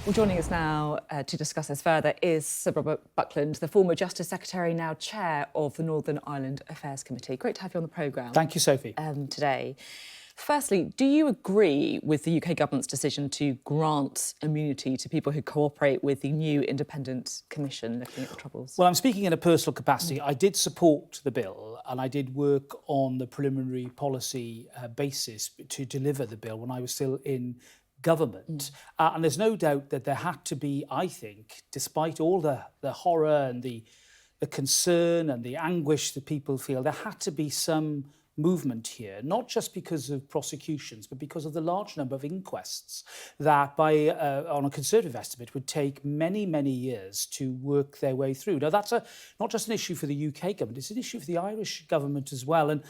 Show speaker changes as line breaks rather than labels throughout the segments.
Well, joining us now to discuss this further is Sir Robert Buckland, the former Justice Secretary, now Chair of the Northern Ireland Affairs Committee. Great to have you on the programme.
Thank you, Sophie.
Today. Firstly, do you agree with the UK government's decision to grant immunity to people who cooperate with the new independent commission looking at the Troubles?
Well, I'm speaking in a personal capacity. I did support the bill and I did work on the preliminary policy basis to deliver the bill when I was still in government. And there's no doubt that there had to be, I think, despite all the horror and the concern and the anguish that people feel, there had to be some movement here, not just because of prosecutions, but because of the large number of inquests that, on a Conservative estimate, would take many, many years to work their way through. Now, that's not just an issue for the UK government, it's an issue for the Irish government as well. And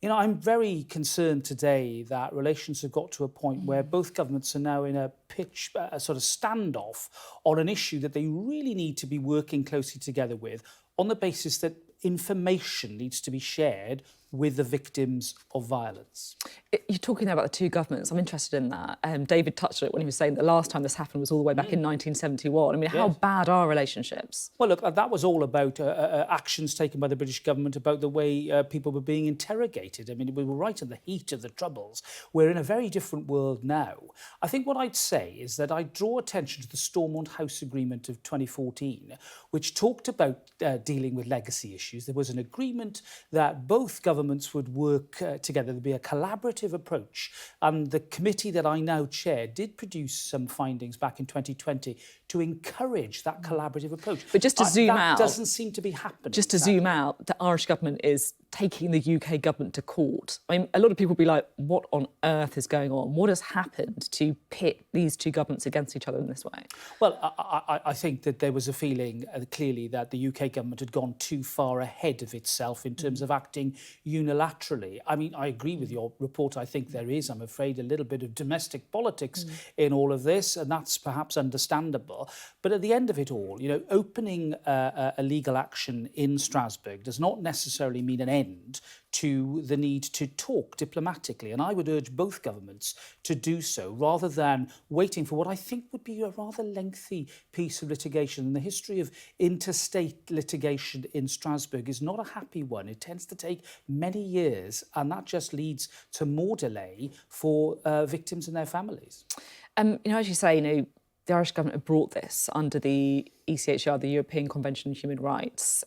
you know, I'm very concerned today that relations have got to a point where both governments are now in a sort of standoff on an issue that they really need to be working closely together with, on the basis that information needs to be shared with the victims of violence.
You're talking there about the two governments. I'm interested in that. David touched on it when he was saying the last time this happened was all the way back in 1971. I mean, how bad are relationships?
Well, look, that was all about actions taken by the British government about the way people were being interrogated. I mean, we were right in the heat of the Troubles. We're in a very different world now. I think what I'd say is that I draw attention to the Stormont House Agreement of 2014, which talked about dealing with legacy issues. There was an agreement that both governments would work together. There'd be a collaborative approach. And the committee that I now chair did produce some findings back in 2020 to encourage that collaborative approach.
But just to zoom out...
That doesn't seem to be happening.
Just to zoom out, the Irish government is taking the UK government to court. I mean, a lot of people will be like, what on earth is going on? What has happened to pit these two governments against each other in this way?
Well, I think that there was a feeling, clearly, that the UK government had gone too far ahead of itself in terms of acting unilaterally. I mean, I agree with your report. I think there is, I'm afraid, a little bit of domestic politics in all of this, and that's perhaps understandable. But at the end of it all, you know, opening a legal action in Strasbourg does not necessarily mean an end to the need to talk diplomatically. And I would urge both governments to do so, rather than waiting for what I think would be a rather lengthy piece of litigation. And the history of interstate litigation in Strasbourg is not a happy one. It tends to take many years, and that just leads to more delay for victims and their families.
You know, as you say, you know, the Irish government have brought this under the ECHR, the European Convention on Human Rights.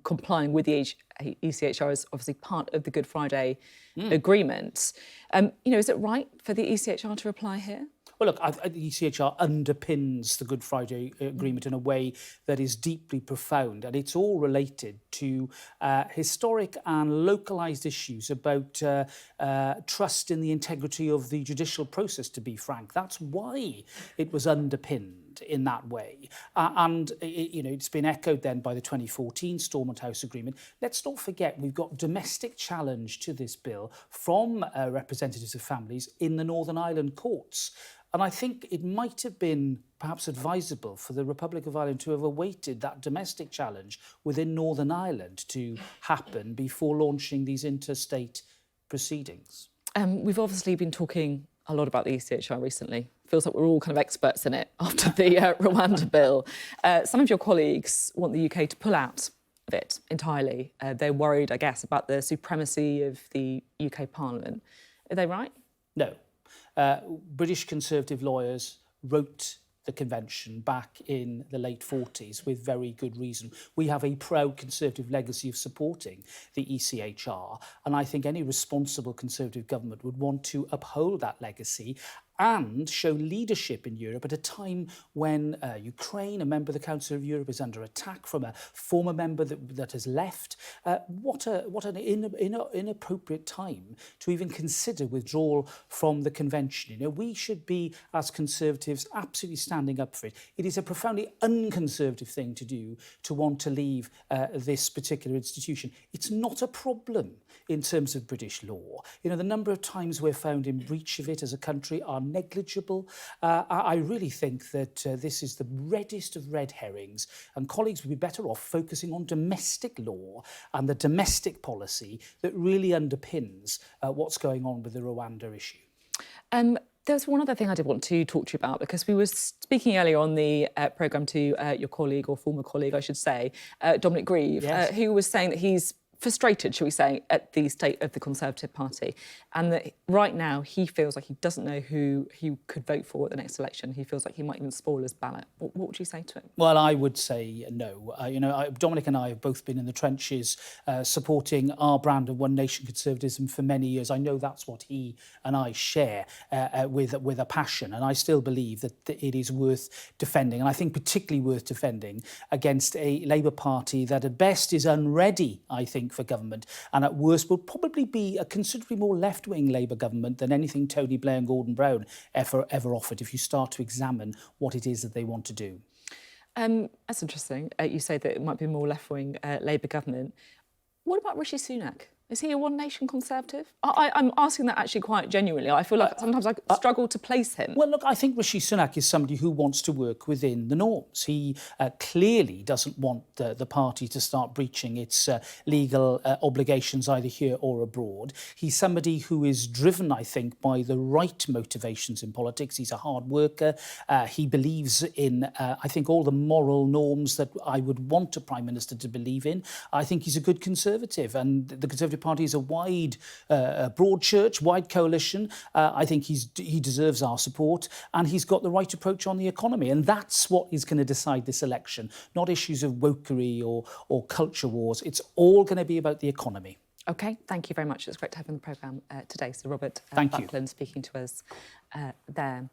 Complying with the ECHR is obviously part of the Good Friday Agreement. You know, is it right for the ECHR to reply here?
Well, look, the ECHR underpins the Good Friday Agreement in a way that is deeply profound, and it's all related to historic and localised issues about trust in the integrity of the judicial process, to be frank. That's why it was underpinned in that way. You know, it's been echoed then by the 2014 Stormont House Agreement. Let's not forget, we've got domestic challenge to this bill from representatives of families in the Northern Ireland courts. And I think it might have been perhaps advisable for the Republic of Ireland to have awaited that domestic challenge within Northern Ireland to happen before launching these interstate proceedings.
We've obviously been talking a lot about the ECHR recently. Feels like we're all kind of experts in it after the Rwanda bill. Some of your colleagues want the UK to pull out of it entirely. They're worried, I guess, about the supremacy of the UK Parliament. Are they right?
No. British Conservative lawyers wrote the convention back in the late 40s with very good reason. We have a proud Conservative legacy of supporting the ECHR, and I think any responsible Conservative government would want to uphold that legacy and show leadership in Europe at a time when Ukraine, a member of the Council of Europe, is under attack from a former member that has left. What an inappropriate time to even consider withdrawal from the convention. You know, we should be, as Conservatives, absolutely standing up for it. It is a profoundly unconservative thing to do, to want to leave this particular institution. It's not a problem in terms of British law. You know, the number of times we're found in breach of it as a country are negligible. I really think that this is the reddest of red herrings, and colleagues would be better off focusing on domestic law and the domestic policy that really underpins what's going on with the Rwanda issue.
There's one other thing I did want to talk to you about, because we were speaking earlier on the programme to your colleague, or former colleague, I should say, Dominic Grieve,
Yes.
who was saying that he's frustrated, shall we say, at the state of the Conservative Party, and that right now he feels like he doesn't know who he could vote for at the next election. He feels like he might even spoil his ballot. What would you say to him?
Well, I would say no. Dominic and I have both been in the trenches supporting our brand of One Nation conservatism for many years. I know that's what he and I share with a passion, and I still believe that it is worth defending, and I think particularly worth defending against a Labour Party that at best is unready, I think, for government, and at worst will probably be a considerably more left-wing Labour government than anything Tony Blair and Gordon Brown ever offered, if you start to examine what it is that they want to do.
That's interesting. You say that it might be more left-wing Labour government. What about Rishi Sunak? Is he a One Nation Conservative? I'm asking that actually quite genuinely. I feel like sometimes I struggle to place him.
Well, look, I think Rishi Sunak is somebody who wants to work within the norms. He clearly doesn't want the party to start breaching its legal obligations either here or abroad. He's somebody who is driven, I think, by the right motivations in politics. He's a hard worker. He believes in, I think, all the moral norms that I would want a Prime Minister to believe in. I think he's a good Conservative, and the Conservative Party is a wide, broad church, wide coalition. I think he deserves our support, and he's got the right approach on the economy, and that's what is going to decide this election, not issues of wokery or culture wars. It's all going to be about the economy.
OK, thank you very much. It's great to have you on the programme today. So Robert
Thank you.
Buckland speaking to us there.